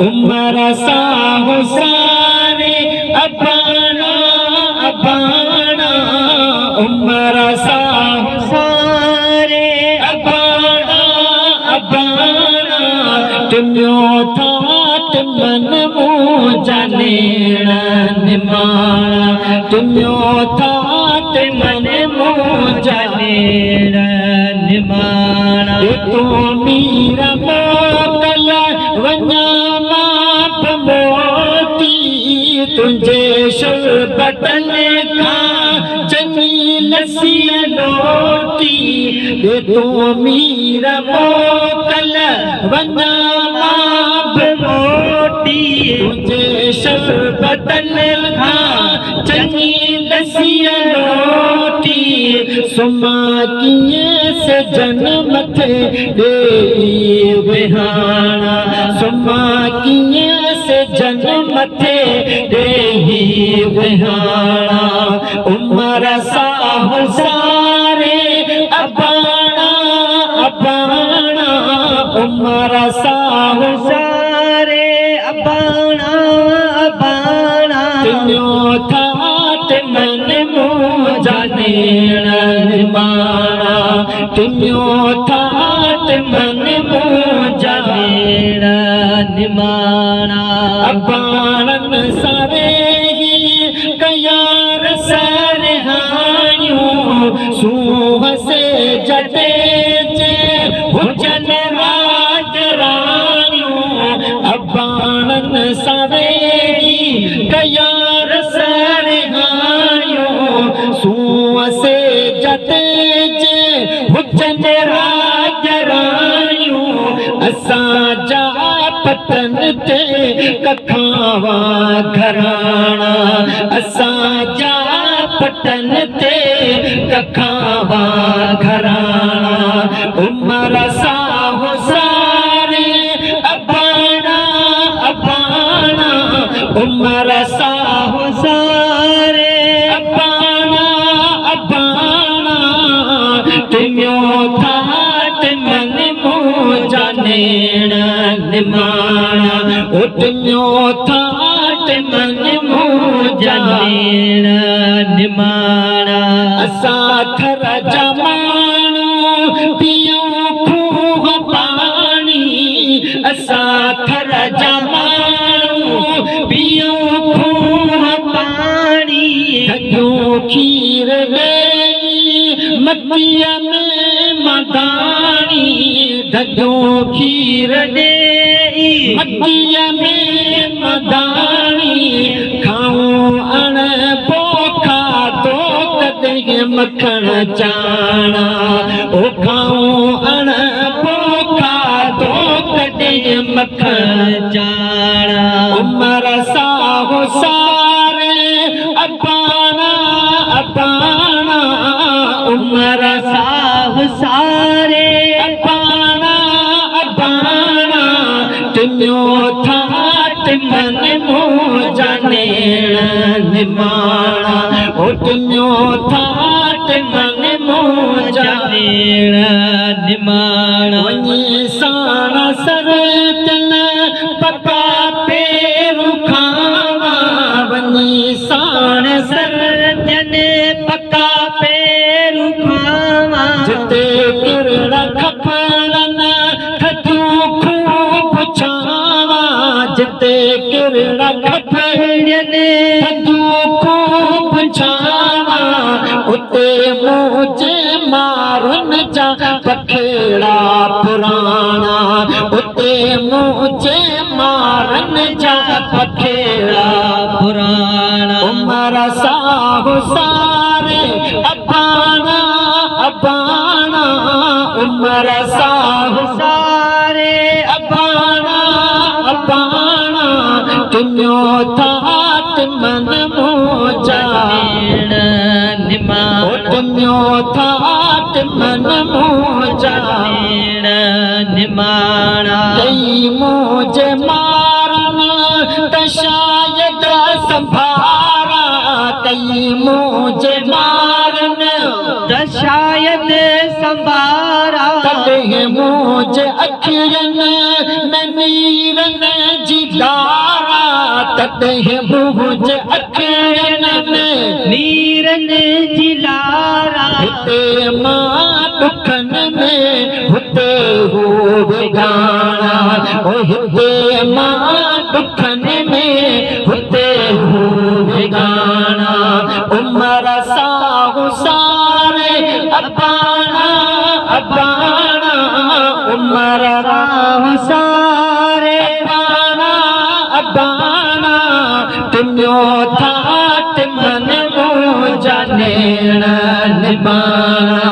उमर साहु सारे अबाना अबाना उमर साहु सारे अबाना अबाना तुम्यो थात मन मुझा नेण निमाणा तुम्यो थात मन मुझा नेण निमाणा तू मीरा मोकल वञा माप मोती तुंहिंजे शरबतन खां चङी लस्सी लोटी तू मीरा मोकल वञा माप मोटी तुंहिंजे शरबतन खां चङी लस्सी लोटी सुमा कीअं सजन मथे ॾेई विहाणा सुमा कीअं सजन मथे ॾेई विहाणा उमर साहु सारे अबाणा अबाणा उमर साहु सारे अबाणा अबाणा तुम्यो थात मन मुझा नेण निमाणा तुम्यो थात मन मुझा नेण निमाणा अबाणन सारे ही कयार सरहाणियूं सूह से जटे जे हुजन राज राणियूं अबाणन सारे ही कयार सरहाणियूं सूह से जटे जे हुजन राज राणियूं असां जा पतन ते कखावा घराणा असां जा पतन ते कखावा घराणा उमर साहु सारे अबाणा अबाणा उमर साहु सारे अबाणा अबाणा तुम्यो थात मन मुझा नेण निमाणा ओ तुम्यो थात मन मुझा नेण निमाणा असां थर जमाणो पियूं खूह पाणी असां थर जमाणो पियूं खूह पाणी धगियो खीर ॾेई मतीअ में मदाणी धगियो खीर ॾेई मतीअ में मदाणी खाऊं अण पोखा तो कॾहिं मखण चाणा ओ खाऊं अण पोखा तो कॾहिं मखण चाणा उमर साहु सारे अबाणा अबाणा उमर साहु सारे अबाणा अबाणा तुम्यो थात मन मुझा नेण निमाणा ओ तुम्यो थात मन मुझा नेण निमाणा वञी साण सरतन पका पेरू खावा वञी साण सरतन पका पेरू खावा जिते किरण खपड़न थधूं खूब छावा जिते किरण खपड़न थधूं खूब छावा उते मुझे मारन जा पखेड़ा पुराणा उते मुझे मारन जा पखेड़ा पुराणा उमर साहु सारे अबाणा अबाणा उमर साहु सारे अबाणा अबाणा तुम्यो थात मन मुझा नेण निमाणा तुम्यो थात मन मुझा नेण निमाणा कई मुझे मारन त शायद संभारा कई मुझे मारन त शायद संभारा तॾहिं मुझे अखियुनि में नीरन जी दारा तॾहिं भुज अखियुनि में नीरनि जी लारा हिते मां दुखनि में हुते हो बेगाना ओ हिते मां दुखनि में हुते हो बेगाना उमर साहु सारे अबाना अबाना उमर राहु सारे अबाना अबाना तुमियो था तिमन मो जाने निबाना।